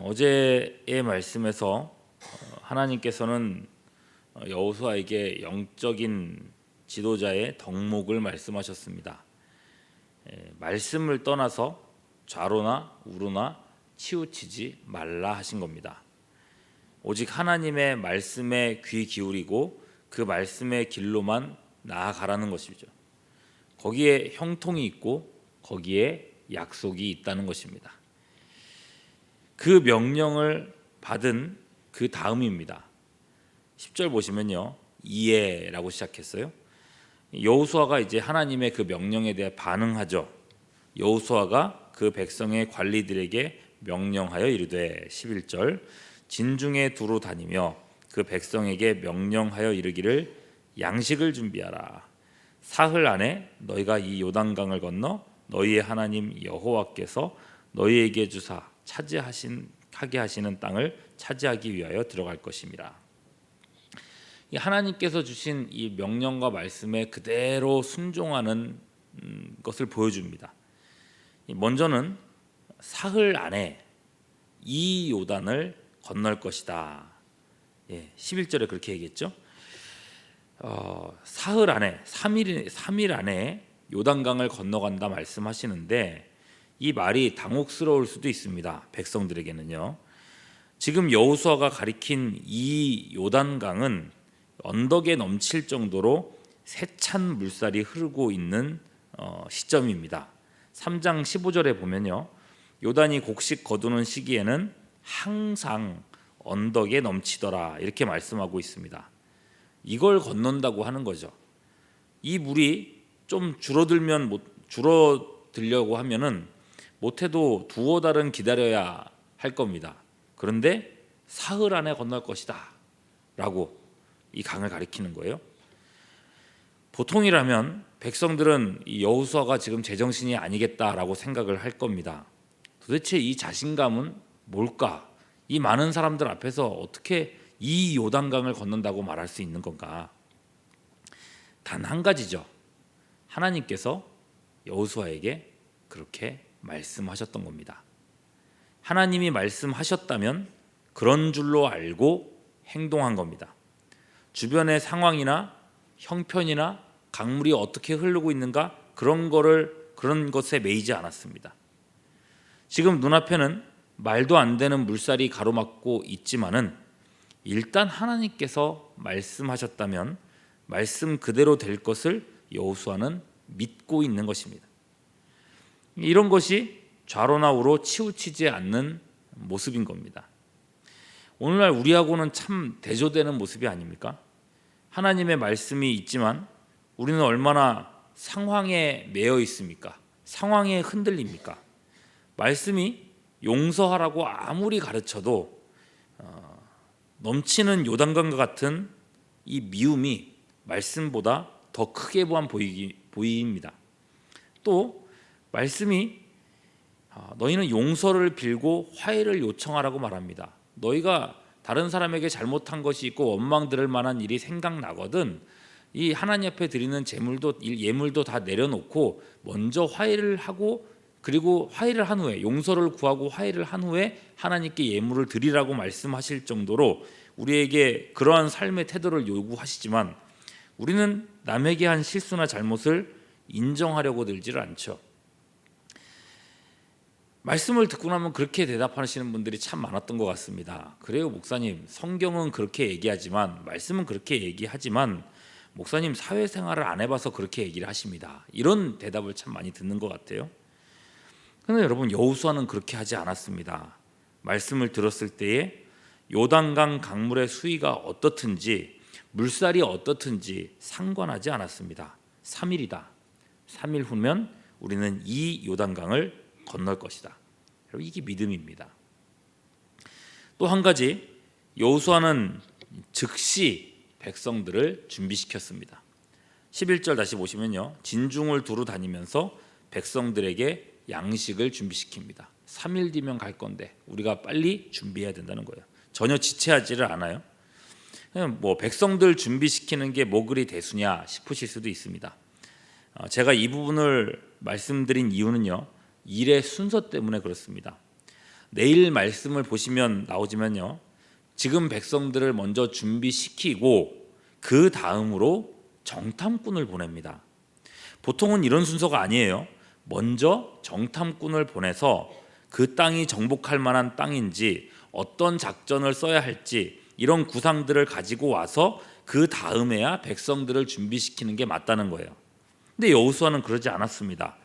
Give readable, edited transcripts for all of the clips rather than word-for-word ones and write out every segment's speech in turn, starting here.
어제의 말씀에서 하나님께서는 여호수아에게 영적인 지도자의 덕목을 말씀하셨습니다. 말씀을 떠나서 좌로나 우로나 치우치지 말라 하신 겁니다. 오직 하나님의 말씀에 귀 기울이고 그 말씀의 길로만 나아가라는 것이죠. 거기에 형통이 있고 거기에 약속이 있다는 것입니다. 그 명령을 받은 그 다음입니다. 10절 보시면요, 이에라고 시작했어요. 여호수아가 이제 하나님의 그 명령에 대해 반응하죠. 여호수아가 그 백성의 관리들에게 명령하여 이르되, 11절, 진중에 두루 다니며 그 백성에게 명령하여 이르기를 양식을 준비하라. 사흘 안에 너희가 이 요단강을 건너 너희의 하나님 여호와께서 너희에게 주사 하게 하시는 땅을 차지하기 위하여 들어갈 것입니다. 이 하나님께서 주신 이 명령과 말씀에 그대로 순종하는 것을 보여줍니다. 먼저는 사흘 안에 이 요단을 건널 것이다. 11절에 그렇게 얘기했죠. 사흘 안에 3일 안에 요단강을 건너간다 말씀하시는데, 이 말이 당혹스러울 수도 있습니다. 백성들에게는요. 지금 여호수아가 가리킨 이 요단강은 언덕에 넘칠 정도로 세찬 물살이 흐르고 있는 시점입니다. 3장 15절에 보면요, 요단이 곡식 거두는 시기에는 항상 언덕에 넘치더라 이렇게 말씀하고 있습니다. 이걸 건넌다고 하는 거죠. 이 물이 좀 줄어들려고 하면은 못해도 두어 달은 기다려야 할 겁니다. 그런데 사흘 안에 건널 것이다 라고 이 강을 가리키는 거예요. 보통이라면 백성들은 이 여호수아가 지금 제정신이 아니겠다라고 생각을 할 겁니다. 도대체 이 자신감은 뭘까? 이 많은 사람들 앞에서 어떻게 이 요단강을 건넌다고 말할 수 있는 건가? 단 한 가지죠. 하나님께서 여호수아에게 그렇게 말씀하셨던 겁니다. 하나님이 말씀하셨다면 그런 줄로 알고 행동한 겁니다. 주변의 상황이나 형편이나 강물이 어떻게 흐르고 있는가 그런 것에 매이지 않았습니다. 지금 눈앞에는 말도 안 되는 물살이 가로막고 있지만은 일단 하나님께서 말씀하셨다면 말씀 그대로 될 것을 여호수아는 믿고 있는 것입니다. 이런 것이 좌로나 우로 치우치지 않는 모습인 겁니다. 오늘날 우리하고는 참 대조되는 모습이 아닙니까? 하나님의 말씀이 있지만 우리는 얼마나 상황에 매여 있습니까? 상황에 흔들립니까? 말씀이 용서하라고 아무리 가르쳐도 넘치는 요단강과 같은 이 미움이 말씀보다 더 크게 보입니다. 또 말씀이 너희는 용서를 빌고 화해를 요청하라고 말합니다. 너희가 다른 사람에게 잘못한 것이 있고 원망 들을 만한 일이 생각나거든 이 하나님 앞에 드리는 예물도 다 내려놓고 먼저 화해를 하고, 그리고 화해를 한 후에 용서를 구하고 화해를 한 후에 하나님께 예물을 드리라고 말씀하실 정도로 우리에게 그러한 삶의 태도를 요구하시지만 우리는 남에게 한 실수나 잘못을 인정하려고 들지를 않죠. 말씀을 듣고 나면 그렇게 대답하시는 분들이 참 많았던 것 같습니다. 그래요, 목사님, 성경은 그렇게 얘기하지만, 말씀은 그렇게 얘기하지만 목사님 사회생활을 안 해봐서 그렇게 얘기를 하십니다. 이런 대답을 참 많이 듣는 것 같아요. 그런데 여러분, 여호수아는 그렇게 하지 않았습니다. 말씀을 들었을 때에 요단강 강물의 수위가 어떻든지 물살이 어떻든지 상관하지 않았습니다. 3일이다. 3일 후면 우리는 이 요단강을 건널 것이다. 이게 믿음입니다. 또 한 가지, 여호수아는 즉시 백성들을 준비시켰습니다. 11절 다시 보시면요, 진중을 두루 다니면서 백성들에게 양식을 준비시킵니다. 3일 뒤면 갈 건데 우리가 빨리 준비해야 된다는 거예요. 전혀 지체하지를 않아요. 뭐 백성들 준비시키는 게 뭐 그리 대수냐 싶으실 수도 있습니다. 제가 이 부분을 말씀드린 이유는요, 일의 순서 때문에 그렇습니다. 내일 말씀을 보시면 나오지만요. 지금 백성들을 먼저 준비시키고 그 다음으로 정탐꾼을 보냅니다. 보통은 이런 순서가 아니에요. 먼저 정탐꾼을 보내서 그 땅이 정복할 만한 땅인지 어떤 작전을 써야 할지 이런 구상들을 가지고 와서 그 다음에야 백성들을 준비시키는 게 맞다는 거예요. 근데 여호수아는 그러지 않았습니다.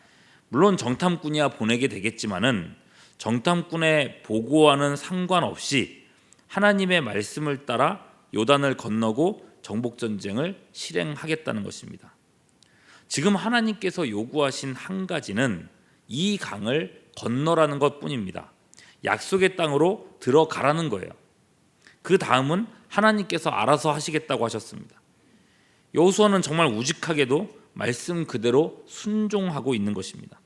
물론 정탐꾼이야 보내게 되겠지만은 정탐꾼의 보고와는 상관없이 하나님의 말씀을 따라 요단을 건너고 정복 전쟁을 실행하겠다는 것입니다. 지금 하나님께서 요구하신 한 가지는 이 강을 건너라는 것뿐입니다. 약속의 땅으로 들어가라는 거예요. 그 다음은 하나님께서 알아서 하시겠다고 하셨습니다. 여호수아는 정말 우직하게도 말씀 그대로 순종하고 있는 것입니다.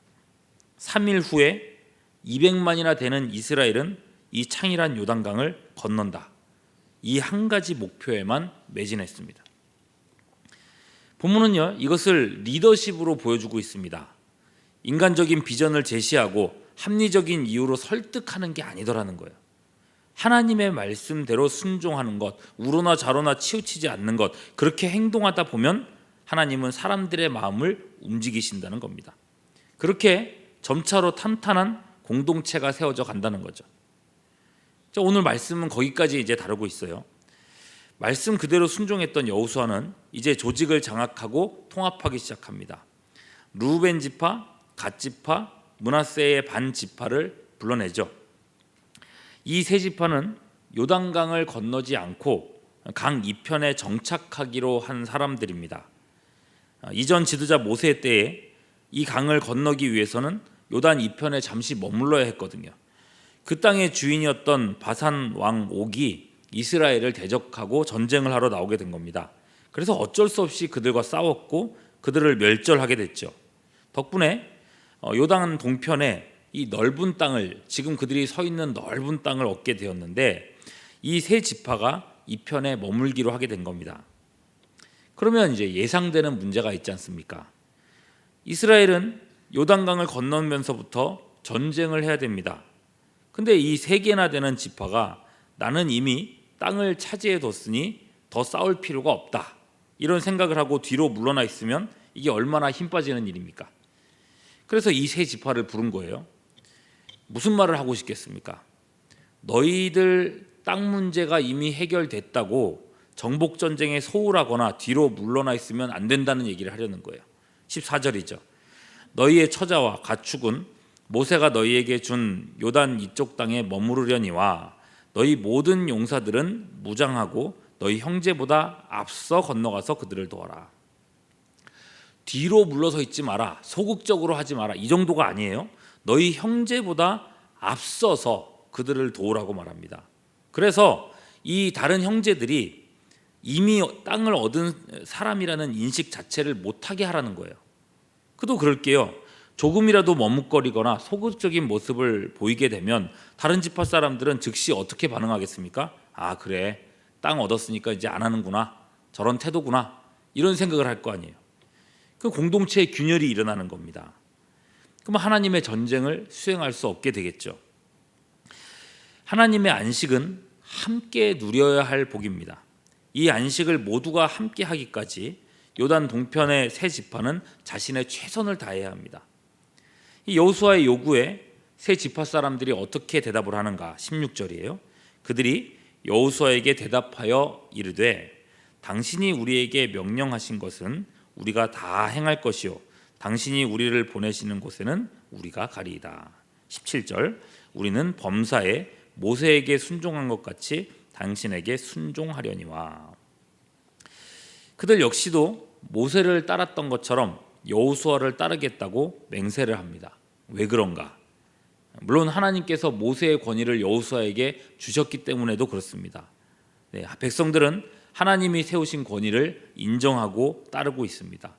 3일 후에 200만이나 되는 이스라엘은 이 창이란 요단강을 건넌다. 이 한 가지 목표에만 매진했습니다. 본문은요, 이것을 리더십으로 보여주고 있습니다. 인간적인 비전을 제시하고 합리적인 이유로 설득하는 게 아니더라는 거예요. 하나님의 말씀대로 순종하는 것, 우로나 좌로나 치우치지 않는 것, 그렇게 행동하다 보면 하나님은 사람들의 마음을 움직이신다는 겁니다. 그렇게 점차로 탄탄한 공동체가 세워져 간다는 거죠. 자, 오늘 말씀은 거기까지 이제 다루고 있어요. 말씀 그대로 순종했던 여호수아는 이제 조직을 장악하고 통합하기 시작합니다. 르우벤 지파, 갓 지파, 므낫세의 반 지파를 불러내죠. 이 세 지파는 요단강을 건너지 않고 강 이편에 정착하기로 한 사람들입니다. 이전 지도자 모세 때에 이 강을 건너기 위해서는 요단 이편에 잠시 머물러야 했거든요. 그 땅의 주인이었던 바산 왕 옥이 이스라엘을 대적하고 전쟁을 하러 나오게 된 겁니다. 그래서 어쩔 수 없이 그들과 싸웠고 그들을 멸절하게 됐죠. 덕분에 요단 동편에 이 넓은 땅을, 지금 그들이 서 있는 넓은 땅을 얻게 되었는데 이 세 지파가 이 편에 머물기로 하게 된 겁니다. 그러면 이제 예상되는 문제가 있지 않습니까? 이스라엘은 요단강을 건너면서부터 전쟁을 해야 됩니다. 근데 이 세 개나 되는 지파가 나는 이미 땅을 차지해 뒀으니 더 싸울 필요가 없다, 이런 생각을 하고 뒤로 물러나 있으면 이게 얼마나 힘 빠지는 일입니까? 그래서 이 세 지파를 부른 거예요. 무슨 말을 하고 싶겠습니까? 너희들 땅 문제가 이미 해결됐다고 정복 전쟁에 소홀하거나 뒤로 물러나 있으면 안 된다는 얘기를 하려는 거예요. 14절이죠. 너희의 처자와 가축은 모세가 너희에게 준 요단 이쪽 땅에 머무르려니와 너희 모든 용사들은 무장하고 너희 형제보다 앞서 건너가서 그들을 도와라. 뒤로 물러서 있지 마라, 소극적으로 하지 마라, 이 정도가 아니에요. 너희 형제보다 앞서서 그들을 도우라고 말합니다. 그래서 이 다른 형제들이 이미 땅을 얻은 사람이라는 인식 자체를 못하게 하라는 거예요. 그도 그럴게요. 조금이라도 머뭇거리거나 소극적인 모습을 보이게 되면 다른 지파 사람들은 즉시 어떻게 반응하겠습니까? 아, 그래, 땅 얻었으니까 이제 안 하는구나, 저런 태도구나, 이런 생각을 할 거 아니에요. 그 공동체의 균열이 일어나는 겁니다. 그럼 하나님의 전쟁을 수행할 수 없게 되겠죠. 하나님의 안식은 함께 누려야 할 복입니다. 이 안식을 모두가 함께 하기까지 요단 동편의 세 지파는 자신의 최선을 다해야 합니다. 이 여호수아의 요구에 세 지파 사람들이 어떻게 대답을 하는가? 16절이에요. 그들이 여호수아에게 대답하여 이르되 당신이 우리에게 명령하신 것은 우리가 다 행할 것이요 당신이 우리를 보내시는 곳에는 우리가 가리이다. 17절, 우리는 범사에 모세에게 순종한 것 같이 당신에게 순종하려니와. 그들 역시도 모세를 따랐던 것처럼 여호수아를 따르겠다고 맹세를 합니다. 왜 그런가? 물론 하나님께서 모세의 권위를 여호수아에게 주셨기 때문에도 그렇습니다. 백성들은 하나님이 세우신 권위를 인정하고 따르고 있습니다.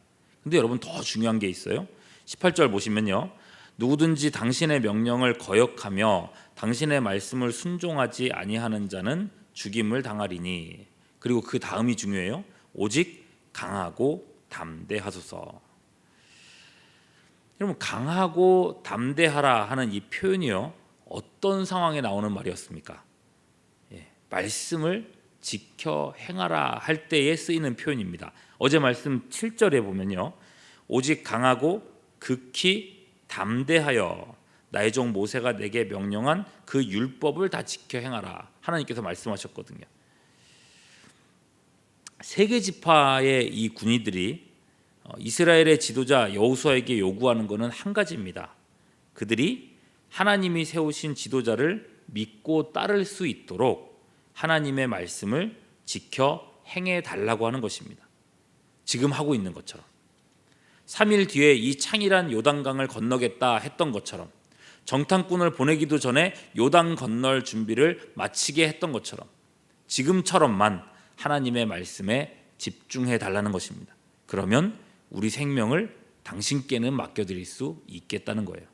근데 여러분, 더 중요한 게 있어요. 18절 보시면요, 누구든지 당신의 명령을 거역하며 당신의 말씀을 순종하지 아니하는 자는 죽임을 당하리니. 그리고 그 다음이 중요해요. 오직 강하고 담대하소서. 여러분, 강하고 담대하라 하는 이 표현이요, 어떤 상황에 나오는 말이었습니까? 말씀을 지켜 행하라 할 때에 쓰이는 표현입니다. 어제 말씀 7절에 보면요, 오직 강하고 극히 담대하여 나의 종 모세가 내게 명령한 그 율법을 다 지켜 행하라, 하나님께서 말씀하셨거든요. 세계 지파의 이 군인들이 이스라엘의 지도자 여호수아에게 요구하는 것은 한 가지입니다. 그들이 하나님이 세우신 지도자를 믿고 따를 수 있도록 하나님의 말씀을 지켜 행해 달라고 하는 것입니다. 지금 하고 있는 것처럼 3일 뒤에 이 창이란 요단강을 건너겠다 했던 것처럼, 정탐꾼을 보내기도 전에 요단 건널 준비를 마치게 했던 것처럼 지금처럼만 하나님의 말씀에 집중해 달라는 것입니다. 그러면 우리 생명을 당신께는 맡겨드릴 수 있겠다는 거예요.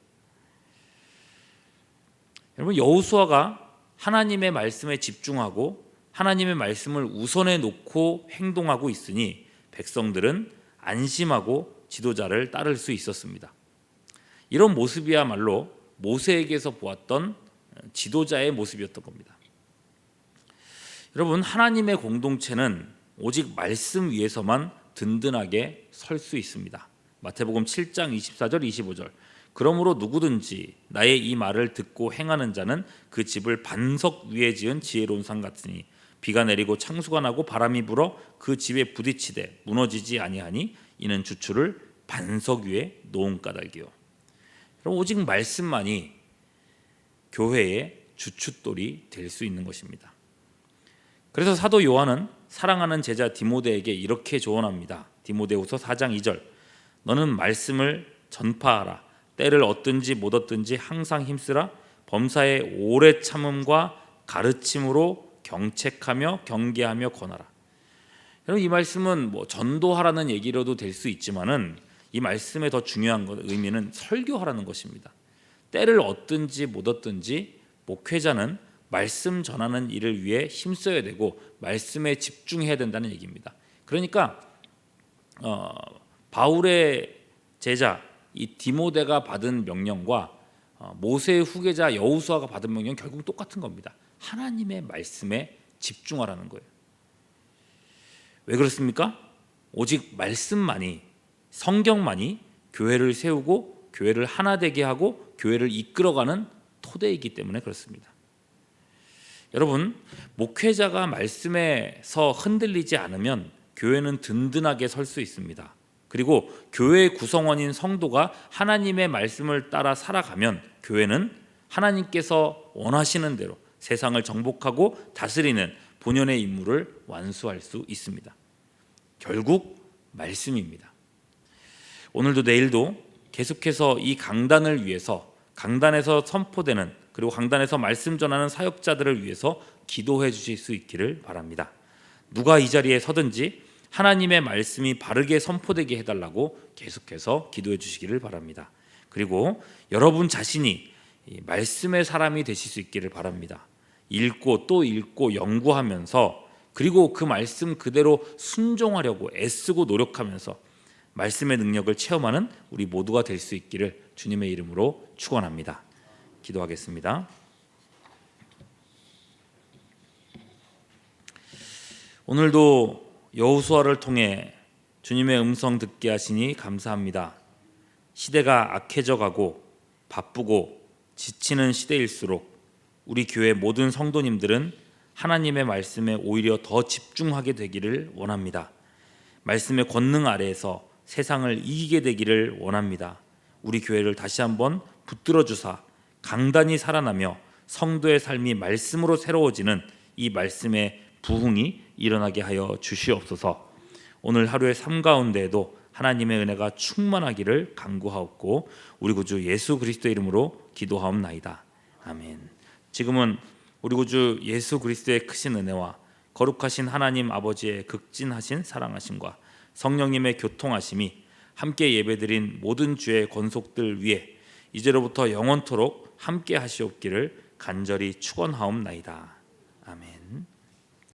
여러분, 여호수아가 하나님의 말씀에 집중하고 하나님의 말씀을 우선에 놓고 행동하고 있으니 백성들은 안심하고 지도자를 따를 수 있었습니다. 이런 모습이야말로 모세에게서 보았던 지도자의 모습이었던 겁니다. 여러분, 하나님의 공동체는 오직 말씀 위에서만 든든하게 설 수 있습니다. 마태복음 7장 24절 25절, 그러므로 누구든지 나의 이 말을 듣고 행하는 자는 그 집을 반석 위에 지은 지혜로운 산 같으니 비가 내리고 창수가 나고 바람이 불어 그 집에 부딪히되 무너지지 아니하니 이는 주추를 반석 위에 놓은 까닭이요. 오직 말씀만이 교회의 주춧돌이 될 수 있는 것입니다. 그래서 사도 요한은 사랑하는 제자 디모데에게 이렇게 조언합니다. 디모데후서 4장 2절, 너는 말씀을 전파하라. 때를 얻든지 못 얻든지 항상 힘쓰라. 범사에 오래 참음과 가르침으로 경책하며 경계하며 권하라. 여러분, 이 말씀은 전도하라는 얘기로도 될 수 있지만은 이 말씀의 더 중요한 의미는 설교하라는 것입니다. 때를 얻든지 못 얻든지 목회자는 말씀 전하는 일을 위해 힘써야 되고 말씀에 집중해야 된다는 얘기입니다. 그러니까 바울의 제자 이 디모데가 받은 명령과 모세의 후계자 여호수아가 받은 명령 결국 똑같은 겁니다. 하나님의 말씀에 집중하라는 거예요. 왜 그렇습니까? 오직 말씀만이, 성경만이 교회를 세우고 교회를 하나 되게 하고 교회를 이끌어가는 토대이기 때문에 그렇습니다. 여러분, 목회자가 말씀에서 흔들리지 않으면 교회는 든든하게 설 수 있습니다. 그리고 교회의 구성원인 성도가 하나님의 말씀을 따라 살아가면 교회는 하나님께서 원하시는 대로 세상을 정복하고 다스리는 본연의 임무를 완수할 수 있습니다. 결국 말씀입니다. 오늘도 내일도 계속해서 이 강단을 위해서, 강단에서 선포되는 그리고 강단에서 말씀 전하는 사역자들을 위해서 기도해 주실 수 있기를 바랍니다. 누가 이 자리에 서든지 하나님의 말씀이 바르게 선포되게 해달라고 계속해서 기도해 주시기를 바랍니다. 그리고 여러분 자신이 말씀의 사람이 되실 수 있기를 바랍니다. 읽고 또 읽고 연구하면서 그리고 그 말씀 그대로 순종하려고 애쓰고 노력하면서 말씀의 능력을 체험하는 우리 모두가 될 수 있기를 주님의 이름으로 축원합니다. 기도하겠습니다. 오늘도 여호수아를 통해 주님의 음성 듣게 하시니 감사합니다. 시대가 악해져 가고 바쁘고 지치는 시대일수록 우리 교회 모든 성도님들은 하나님의 말씀에 오히려 더 집중하게 되기를 원합니다. 말씀의 권능 아래에서 세상을 이기게 되기를 원합니다. 우리 교회를 다시 한번 붙들어 주사 강단이 살아나며 성도의 삶이 말씀으로 새로워지는 이 말씀의 부흥이 일어나게 하여 주시옵소서. 오늘 하루의 삶 가운데에도 하나님의 은혜가 충만하기를 간구하옵고 우리 구주 예수 그리스도의 이름으로 기도하옵나이다. 아멘. 지금은 우리 구주 예수 그리스도의 크신 은혜와 거룩하신 하나님 아버지의 극진하신 사랑하심과 성령님의 교통하심이 함께 예배드린 모든 주의 권속들 위에 이제로부터 영원토록 함께 하시옵기를 간절히 축원하옵나이다. 아멘.